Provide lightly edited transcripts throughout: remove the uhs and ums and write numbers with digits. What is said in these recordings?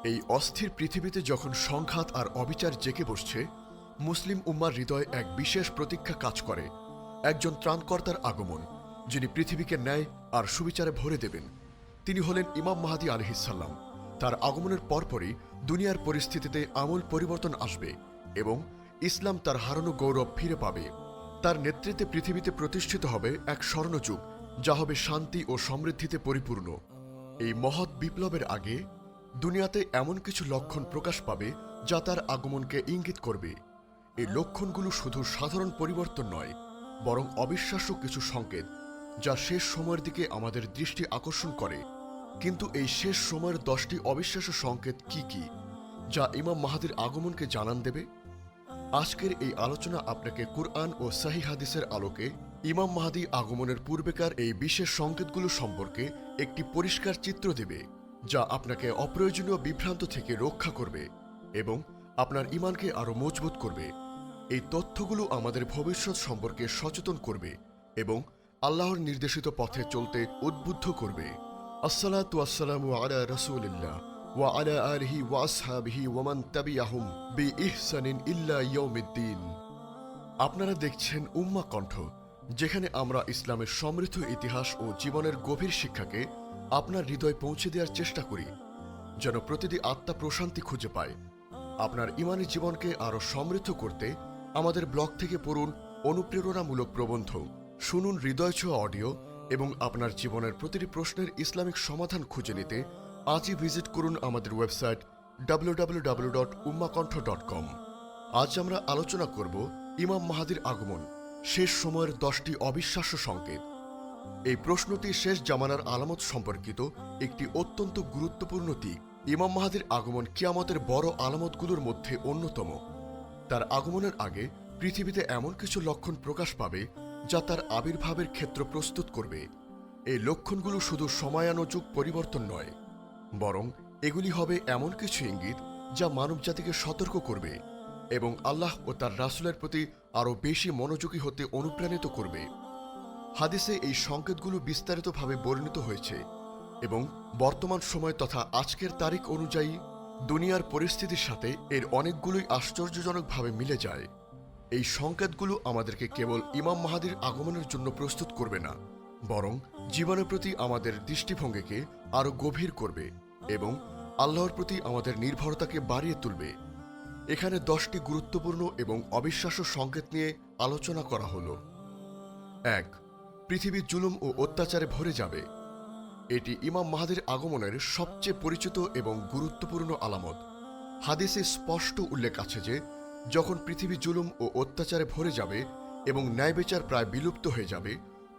এই অস্থির পৃথিবীতে যখন সংঘাত আর অবিচার জেগে বসছে, মুসলিম উম্মার হৃদয়ে এক বিশেষ প্রতীক্ষা কাজ করে, একজন ত্রাণকর্তার আগমন, যিনি পৃথিবীকে ন্যায় আর সুবিচারে ভরে দেবেন। তিনি হলেন ইমাম মাহদী আলাইহিসসালাম। তার আগমনের পরপরই দুনিয়ার পরিস্থিতিতে আমূল পরিবর্তন আসবে এবং ইসলাম তার হারানো গৌরব ফিরে পাবে। তার নেতৃত্বে পৃথিবীতে প্রতিষ্ঠিত হবে এক স্বর্ণযুগ, যা হবে শান্তি ও সমৃদ্ধিতে পরিপূর্ণ। এই মহৎ বিপ্লবের আগে দুনিয়াতে এমন কিছু লক্ষণ প্রকাশ পাবে যা তার আগমনকে ইঙ্গিত করবে। এই লক্ষণগুলো শুধু সাধারণ পরিবর্তন নয়, বরং অবিশ্বাস্য কিছু সংকেত, যা শেষ সময়ের দিকে আমাদের দৃষ্টি আকর্ষণ করে। কিন্তু এই শেষ সময়ের 10টি অবিশ্বাস্য সংকেত কি কি, যা ইমাম মাহদীর আগমনকে জানান দেবে? আজকের এই আলোচনা আপনাকে কুরআন ও সহিহ হাদিসের আলোকে ইমাম মাহদী আগমনের পূর্বেকার এই বিশেষ সংকেতগুলো সম্পর্কে একটি পরিষ্কার চিত্র দেবে, যা আপনাকে অপ্রয়োজনীয় বিভ্রান্ত থেকে রক্ষা করবে এবং আপনার ঈমানকে আরও মজবুত করবে। এই তথ্যগুলো আমাদের ভবিষ্যৎ সম্পর্কে সচেতন করবে এবং আল্লাহর নির্দেশিত পথে চলতে উদ্বুদ্ধ করবে। আসসালাতু ওয়াসসালামু আলা রাসূলিল্লাহ ওয়া আলা আলিহি ওয়া আসহাবিহি ওয়া মান তাবিআহুম বিইহসানিন ইল্লা ইয়াউমিদ্দিন। আপনারা দেখছেন উম্মা কণ্ঠ, যেখানে আমরা ইসলামের সমৃদ্ধ ইতিহাস ও জীবনের গভীর শিক্ষাকে আপনার হৃদয়ে পৌঁছে দেওয়ার চেষ্টা করি, যেন প্রতিটি আত্মা প্রশান্তি খুঁজে পায়। আপনার ঈমানী জীবনকে আরও সমৃদ্ধ করতে আমাদের ব্লগ থেকে পড়ুন অনুপ্রেরণামূলক প্রবন্ধ, শুনুন হৃদয়ছোঁয়া অডিও এবং আপনার জীবনের প্রতিটি প্রশ্নের ইসলামিক সমাধান খুঁজে নিতে আজই ভিজিট করুন আমাদের ওয়েবসাইট www.ummakantha.com। আজ আমরা আলোচনা করব ইমাম মাহদীর আগমন, শেষ সময়ের 10টি অবিশ্বাস্য সংকেত। এই প্রশ্নটি শেষ জামানার আলামত সম্পর্কিত একটি অত্যন্ত গুরুত্বপূর্ণ দিক। ইমাম মাহদীর আগমন কিয়ামতের বড় আলামতগুলোর মধ্যে অন্যতম। তার আগমনের আগে পৃথিবীতে এমন কিছু লক্ষণ প্রকাশ পাবে যা তার আবির্ভাবের ক্ষেত্র প্রস্তুত করবে। এই লক্ষণগুলো শুধু সময়ানুযোগ পরিবর্তন নয়, বরং এগুলি হবে এমন কিছু ইঙ্গিত যা মানবজাতিকে সতর্ক করবে এবং আল্লাহ ও তার রাসূলের প্রতি আরও বেশি মনোযোগী হতে অনুপ্রাণিত করবে। হাদিসে এই সংকেতগুলো বিস্তারিতভাবে বর্ণিত হয়েছে এবং বর্তমান সময় তথা আজকের তারিখ অনুযায়ী দুনিয়ার পরিস্থিতির সাথে এর অনেকগুলোই আশ্চর্যজনকভাবে মিলে যায়। এই সংকেতগুলো আমাদেরকে কেবল ইমাম মাহদীর আগমনের জন্য প্রস্তুত করবে না, বরং জীবনের প্রতি আমাদের দৃষ্টিভঙ্গিকে আরও গভীর করবে এবং আল্লাহর প্রতি আমাদের নির্ভরতাকে বাড়িয়ে তুলবে। এখানে 10টি গুরুত্বপূর্ণ এবং অবিশ্বাস্য সংকেত নিয়ে আলোচনা করা হলো। 1. পৃথিবী জুলুম ও অত্যাচারে ভরে যাবে। এটি ইমাম মাহদীর আগমনের সবচেয়ে পরিচিত এবং গুরুত্বপূর্ণ আলামত। হাদিসে স্পষ্ট উল্লেখ আছে যে যখন পৃথিবী জুলুম ও অত্যাচারে ভরে যাবে এবং ন্যায়বিচার প্রায় বিলুপ্ত হয়ে যাবে,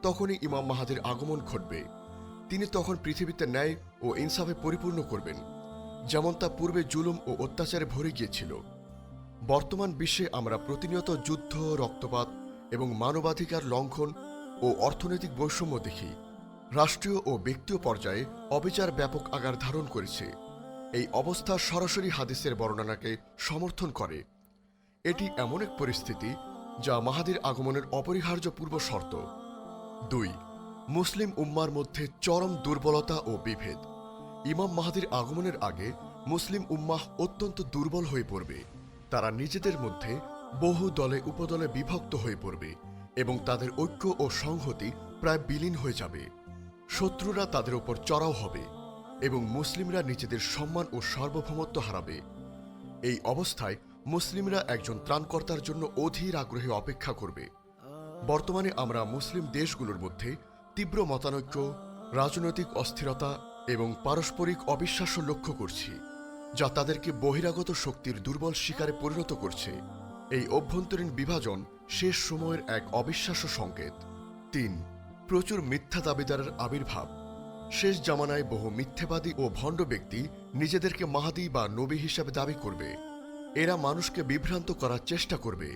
তখনই ইমাম মাহদীর আগমন ঘটবে। তিনি তখন পৃথিবীতে ন্যায় ও ইনসাফে পরিপূর্ণ করবেন, যেমন তা পূর্বে জুলুম ও অত্যাচারে ভরে গিয়েছিল। বর্তমান বিশ্বে আমরা প্রতিনিয়ত যুদ্ধ, রক্তপাত এবং মানবাধিকার লঙ্ঘন ও অর্থনৈতিক বৈষম্য দেখি। রাষ্ট্রীয় ও ব্যক্তিগত পর্যায়ে অবিচার ব্যাপক আকার ধারণ করেছে। এই অবস্থা সরাসরি হাদিসের বর্ণনাকে সমর্থন করে। এটি এমন এক পরিস্থিতি যা মাহদীর আগমনের অপরিহার্য পূর্ব শর্ত। 2. মুসলিম উম্মার মধ্যে চরম দুর্বলতা ও বিভেদ। ইমাম মাহদীর আগমনের আগে মুসলিম উম্মাহ অত্যন্ত দুর্বল হয়ে পড়বে। তারা নিজেদের মধ্যে বহু দলে উপদলে বিভক্ত হয়ে পড়বে এবং তাদের ঐক্য ও সংহতি প্রায় বিলীন হয়ে যাবে। শত্রুরা তাদের উপর চড়াও হবে এবং মুসলিমরা নিজেদের সম্মান ও সার্বভৌমত্ব হারাবে। এই অবস্থায় মুসলিমরা একজন ত্রাণকর্তার জন্য অধীর আগ্রহে অপেক্ষা করবে। বর্তমানে আমরা মুসলিম দেশগুলোর মধ্যে তীব্র মতানৈক্য, রাজনৈতিক অস্থিরতা এবং পারস্পরিক অবিশ্বাস্য লক্ষ্য করছি, যা তাদেরকে বহিরাগত শক্তির দুর্বল শিকারে পরিণত করছে। এই অভ্যন্তরীণ বিভাজন শেষ সময়ের এক অবিশ্বাস্য সংকেত। 3. প্রচুর মিথ্যা দাবিদারের আবির্ভাব। শেষ জামানায় বহু মিথ্যেবাদী ও ভণ্ড ব্যক্তি নিজেদেরকে মাহদী বা নবী হিসাবে দাবি করবে। এরা মানুষকে বিভ্রান্ত করার চেষ্টা করবে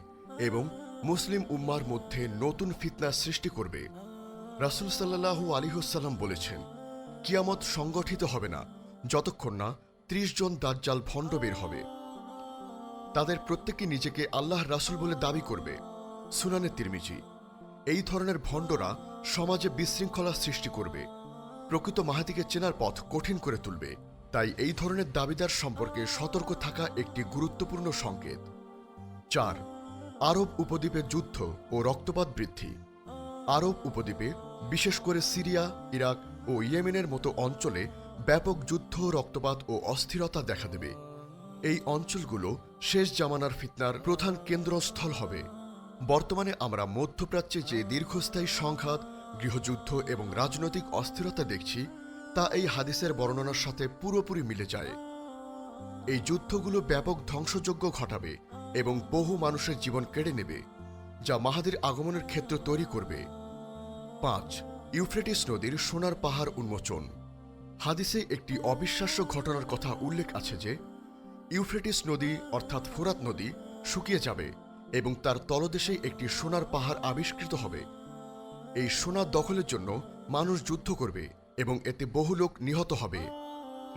এবং মুসলিম উম্মার মধ্যে নতুন ফিতনা সৃষ্টি করবে। রাসূল সাল্লাল্লাহু আলাইহি ওয়াসাল্লাম বলেছেন, কিয়ামত সংগঠিত হবে না যতক্ষণ না 30 জন দাজ্জাল ভণ্ড বের হবে। তাদের প্রত্যেকে নিজেকে আল্লাহর রাসূল বলে দাবি করবে। সুনানে তিরমিজি। এই ধরনের ভণ্ডরা সমাজে বিশৃঙ্খলা সৃষ্টি করবে, প্রকৃত মাহদীকে চেনার পথ কঠিন করে তুলবে তাই এই ধরনের দাবিদার সম্পর্কে সতর্ক থাকা একটি গুরুত্বপূর্ণ সংকেত। 4. আরব উপদ্বীপে যুদ্ধ ও রক্তপাত বৃদ্ধি। আরব উপদ্বীপে, বিশেষ করে সিরিয়া, ইরাক ও ইয়েমেনের মতো অঞ্চলে ব্যাপক যুদ্ধ, রক্তপাত ও অস্থিরতা দেখা দেবে। এই অঞ্চলগুলো শেষ জামানার ফিতনার প্রধান কেন্দ্রস্থল হবে। বর্তমানে আমরা মধ্যপ্রাচ্যে যে দীর্ঘস্থায়ী সংঘাত, গৃহযুদ্ধ এবং রাজনৈতিক অস্থিরতা দেখছি, তা এই হাদিসের বর্ণনার সাথে পুরোপুরি মিলে যায়। এই যুদ্ধগুলো ব্যাপক ধ্বংসযজ্ঞ ঘটাবে এবং বহু মানুষের জীবন কেড়ে নেবে, যা মাহাদির আগমনের ক্ষেত্র তৈরি করবে। 5. ইউফ্রেটিস নদীর সোনার পাহাড় উন্মোচন। হাদিসে একটি অবিশ্বাস্য ঘটনার কথা উল্লেখ আছে যে ইউফ্রেটিস নদী অর্থাৎ ফোরাত নদী শুকিয়ে যাবে এবং তার তলদেশে একটি সোনার পাহাড় আবিষ্কৃত হবে। এই সোনা দখলের জন্য মানুষ যুদ্ধ করবে এবং এতে বহু লোক নিহত হবে।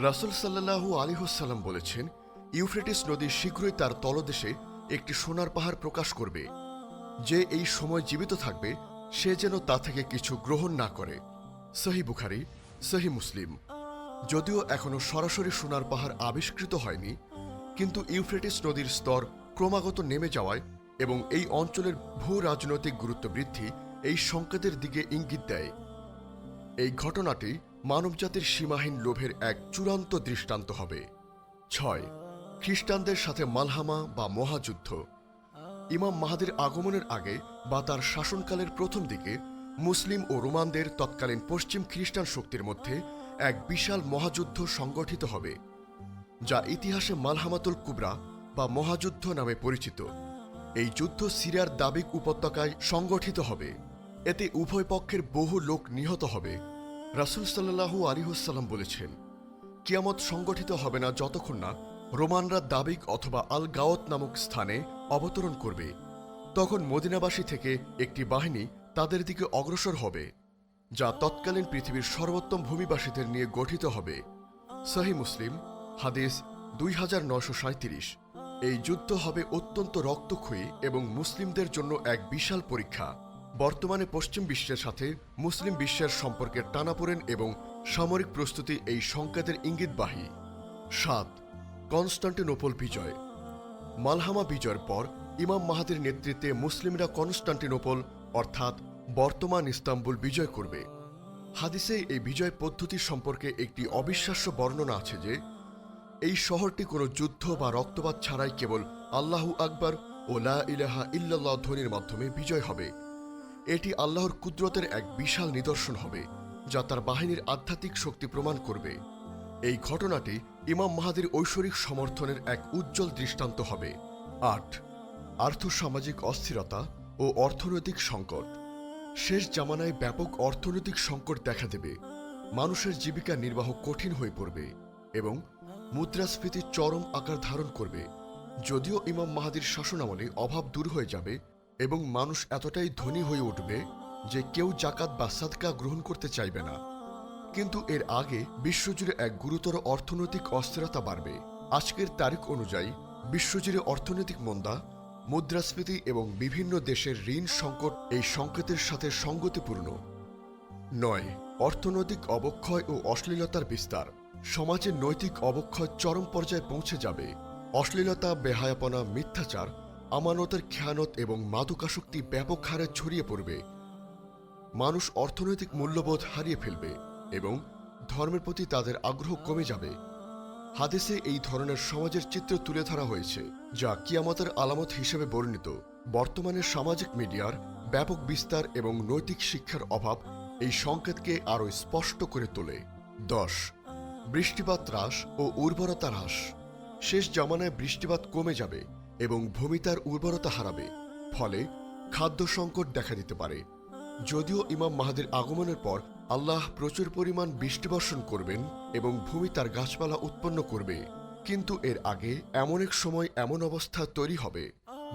রাসূল সাল্লাল্লাহু আলাইহি ওয়াসাল্লাম বলেছেন, ইউফ্রেটিস নদী শীঘ্রই তার তলদেশে একটি সোনার পাহাড় প্রকাশ করবে। যে এই সময় জীবিত থাকবে সে যেন তা থেকে কিছু গ্রহণ না করে। সহিহ বুখারী, সহিহ মুসলিম। যদিও এখনো সরাসরি সোনার পাহাড় আবিষ্কৃত হয়নি, কিন্তু ইউফ্রেটিস নদীর স্তর ক্রমাগত নেমে যাওয়ায় এবং এই অঞ্চলের ভূ রাজনৈতিক গুরুত্ব বৃদ্ধি এই সংকেতের দিকে ইঙ্গিত দেয়। এই ঘটনাটি মানবজাতির সীমাহীন লোভের এক চূড়ান্ত দৃষ্টান্ত হবে। 6. খ্রিস্টানদের সাথে মালহামা বা মহাযুদ্ধ। ইমাম মাহাদির আগমনের আগে বা তার শাসনকালের প্রথম দিকে মুসলিম ও রোমানদের তৎকালীন পশ্চিম খ্রিস্টান শক্তির মধ্যে এক বিশাল মহাযুদ্ধ সংগঠিত হবে, যা ইতিহাসে মালহামাতুল কুবরা বা মহাযুদ্ধ নামে পরিচিত। এই যুদ্ধ সিরিয়ার দাবিক উপত্যকায় সংগঠিত হবে। এতে উভয় পক্ষের বহু লোক নিহত হবে। রাসূল সাল্লাল্লাহু আলাইহি ওয়াসাল্লাম বলেছেন, কিয়ামত সংগঠিত হবে না যতক্ষণ না রোমানরা দাবিক অথবা আল গাওত নামক স্থানে অবতরণ করবে। তখন মদিনাবাসী থেকে একটি বাহিনী তাদের দিকে অগ্রসর হবে, যা তৎকালীন পৃথিবীর সর্বোত্তম ভূমিবাসীদের নিয়ে গঠিত হবে। সহিহ মুসলিম, হাদিস 2937। এই যুদ্ধ হবে অত্যন্ত রক্তক্ষয়ী এবং মুসলিমদের জন্য এক বিশাল পরীক্ষা। বর্তমানে পশ্চিম বিশ্বের সাথে মুসলিম বিশ্বের সম্পর্কের টানাপোড়েন এবং সামরিক প্রস্তুতি এই সংকেতের ইঙ্গিতবাহী। 7. কনস্টান্টিনোপল বিজয়। মালহামা বিজয়ের পর ইমাম মাহাদির নেতৃত্বে মুসলিমরা কনস্টান্টিনোপল অর্থাৎ বর্তমান ইস্তাম্বুল বিজয় করবে। হাদিসে এই বিজয় পদ্ধতি সম্পর্কে একটি অবিশ্বাস্য বর্ণনা আছে যে এই শহরটি কোনো যুদ্ধ বা রক্তপাত ছাড়াই কেবল আল্লাহু আকবার ও লা ইলাহা ইল্লাল্লাহ ধ্বনির মাধ্যমে বিজয় হবে। এটি আল্লাহর কুদরতের এক বিশাল নিদর্শন হবে, যা তার বাহিনীর আধ্যাত্মিক শক্তি প্রমাণ করবে। এই ঘটনাটি ইমাম মাহাদির ঐশ্বরিক সমর্থনের এক উজ্জ্বল দৃষ্টান্ত হবে। 8. আর্থসামাজিক অস্থিরতা ও অর্থনৈতিক সংকট। শেষ জামানায় ব্যাপক অর্থনৈতিক সংকট দেখা দেবে। মানুষের জীবিকা নির্বাহ কঠিন হয়ে পড়বে এবং মুদ্রাস্ফীতি চরম আকার ধারণ করবে। যদিও ইমাম মাহাদির শাসনামলে অভাব দূর হয়ে যাবে এবং মানুষ এতটাই ধনী হয়ে উঠবে যে কেউ জাকাত বা সাদকা গ্রহণ করতে চাইবে না, কিন্তু এর আগে বিশ্বজুড়ে এক গুরুতর অর্থনৈতিক অস্থিরতা বাড়বে। আজকের তারিখ অনুযায়ী বিশ্বজুড়ে অর্থনৈতিক মন্দা, মুদ্রাস্ফীতি এবং বিভিন্ন দেশের ঋণ সংকট এই সংকেতের সাথে সঙ্গতিপূর্ণ। 9. অর্থনৈতিক অবক্ষয় ও অশ্লীলতার বিস্তার। সমাজে নৈতিক অবক্ষয় চরম পর্যায়ে পৌঁছে যাবে। অশ্লীলতা, বেহায়াপনা, মিথ্যাচার, আমানতের খেয়ানত এবং মাদকাসক্তি ব্যাপক হারে ছড়িয়ে পড়বে। মানুষ অর্থনৈতিক মূল্যবোধ হারিয়ে ফেলবে এবং ধর্মের প্রতি তাদের আগ্রহ কমে যাবে। হাদিসে এই ধরনের সমাজের চিত্র তুলে ধরা হয়েছে, যা কিয়ামতের আলামত হিসেবে বর্ণিত। বর্তমানে সামাজিক মিডিয়ার ব্যাপক বিস্তার এবং নৈতিক শিক্ষার অভাব এই সংকেতকে আরও স্পষ্ট করে তোলে। 10. বৃষ্টিপাত হ্রাস ও উর্বরতা হ্রাস। শেষ জামানায় বৃষ্টিপাত কমে যাবে এবং ভূমি তার উর্বরতা হারাবে, ফলে খাদ্য সংকট দেখা দিতে পারে। যদিও ইমাম মাহাদির আগমনের পর আল্লাহ প্রচুর পরিমাণ বৃষ্টিবর্ষণ করবেন এবং ভূমি তার গাছপালা উৎপন্ন করবে, কিন্তু এর আগে এমন এক সময় এমন অবস্থা তৈরি হবে,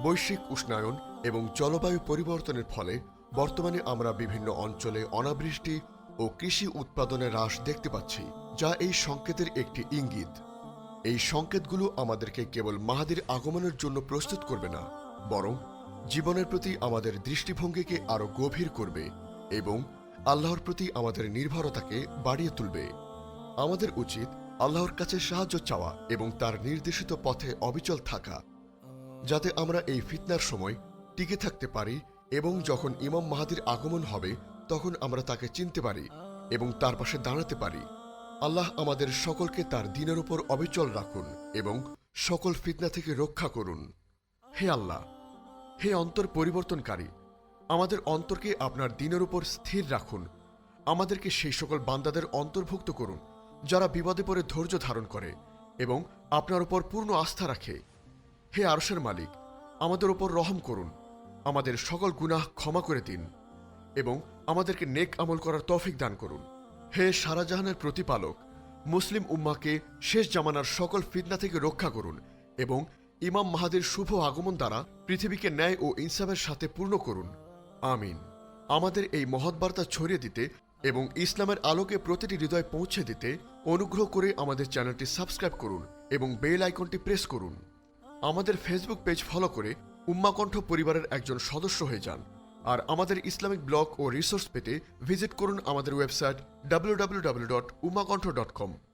বৈশ্বিক উষ্ণায়ন এবং জলবায়ু পরিবর্তনের ফলে বর্তমানে আমরা বিভিন্ন অঞ্চলে অনাবৃষ্টি ও কৃষি উৎপাদনে হ্রাস দেখতে পাচ্ছি, যা এই সংকেতের একটি ইঙ্গিত। এই সংকেতগুলো আমাদেরকে কেবল মাহাদির আগমনের জন্য প্রস্তুত করবে না, বরং জীবনের প্রতি আমাদের দৃষ্টিভঙ্গিকে আরও গভীর করবে এবং আল্লাহর প্রতি আমাদের নির্ভরতাকে বাড়িয়ে তুলবে। আমাদের উচিত আল্লাহর কাছে সাহায্য চাওয়া এবং তার নির্দেশিত পথে অবিচল থাকা, যাতে আমরা এই ফিতনার সময় টিকে থাকতে পারি এবং যখন ইমাম মাহাদির আগমন হবে তখন আমরা তাকে চিনতে পারি এবং তার পাশে দাঁড়াতে পারি। আল্লাহ আমাদের সকলকে তার দ্বীনের উপর অবিচল রাখুন এবং সকল ফিতনা থেকে রক্ষা করুন। হে আল্লাহ, হে অন্তর পরিবর্তনকারী, আমাদের অন্তরকে আপনার দ্বীনের উপর স্থির রাখুন। আমাদেরকে সেই সকল বান্দাদের অন্তর্ভুক্ত করুন যারা বিপদে পড়ে ধৈর্য ধারণ করে এবং আপনার উপর পূর্ণ আস্থা রাখে। হে আরশের মালিক, আমাদের উপর রহম করুন, আমাদের সকল গুনাহ ক্ষমা করে দিন এবং আমাদেরকে নেক আমল করার তৌফিক দান করুন। হে সারাজাহানের প্রতিপালক, মুসলিম উম্মাকে শেষ জামানার সকল ফিতনা থেকে রক্ষা করুন এবং ইমাম মাহাদির শুভ আগমন দ্বারা পৃথিবীকে ন্যায় ও ইনসাফের সাথে পূর্ণ করুন। আমিন। আমাদের এই মহৎ বার্তা ছড়িয়ে দিতে এবং ইসলামের আলোকে প্রতিটি হৃদয় পৌঁছে দিতে অনুগ্রহ করে আমাদের চ্যানেলটি সাবস্ক্রাইব করুন এবং বেল আইকনটি প্রেস করুন। আমাদের ফেসবুক পেজ ফলো করে উম্মাকণ্ঠ পরিবারের একজন সদস্য হয়ে যান। আর আমাদের ইসলামিক ব্লগ ও রিসোর্স পেতে ভিজিট করুন আমাদের ওয়েবসাইট www.ummakontho.com।